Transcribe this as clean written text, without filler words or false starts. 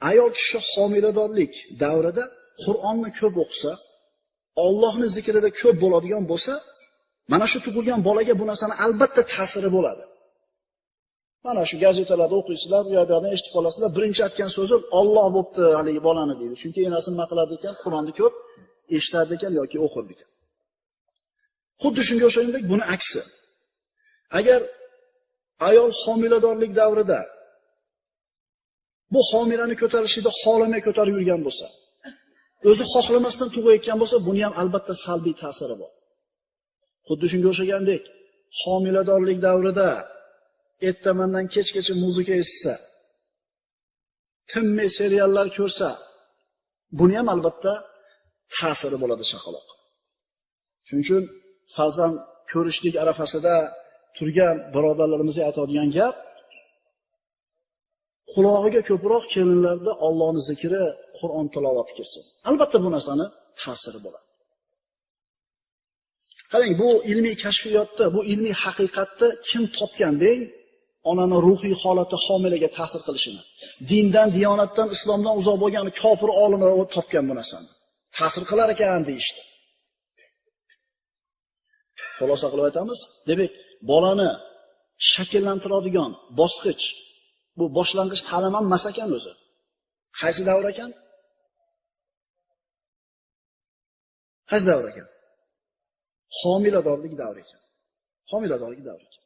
ayol kishi homiladorlik davrida Qur'onni ko'p o'qisa, Allohning zikrida ko'p bo'ladigan bo'lsa, mana shu tug'ilgan bolaga bu narsani albatta ta'siri bo'ladi. Mana shu gazetalarda o'qiysizlar, u yerdan eshitib qolasizlar, birinchi aytgan so'zi Alloh bo'pti haligi bolani deydi. Chunki enasi nima qilar ekan, Qur'onni ko'p eshitar ekan yoki o'qir ekan. Xuddi shunga o'xshagandek buni aksi. Agar ayol homiladorlik davrida bu homilani ko'tarishida xohlamay ko'tarib yurgan bo'lsa, o'zi xohlamasdan tug'ayotgan bo'lsa, buni ham albatta salbiy ta'siri bor. Xuddi shunga o'xshagandek, homiladorlik davrida ertamandan kechgacha muzika eshitsa, tinmay seriallar ko'rsa, buni ham albatta ta'siri bo'ladi chaqaloq. Shuning uchun farzand ko'rishlik arafasida turgan birodarlarimizga aytadigan gap, qulog'iga ko'proq kelinlarda Allohning zikri, Qur'on tilovati kirsin. Albatta bu narsani ta'siri bo'ladi. Qarang, bu ilmiy kashfiyotda, bu ilmiy haqiqatni kim topgan deng, onaning ruhiy holati homilaga ta'sir qilishini. Dindan, diyonatdan, islomdan uzoq bo'lgan kofir olimlar topgan bu narsani. Ta'sir qilar ekan deyishdi. Xulosa qilib aytamiz, demak, bolani shakllantiradigan bosqich, bu boshlang'ich ta'lim ham emas ekan o'zi. Qaysi davr ekan? Qaysi davr ekan? Homiladorlik davri ekan. Homiladorlik davri ekan.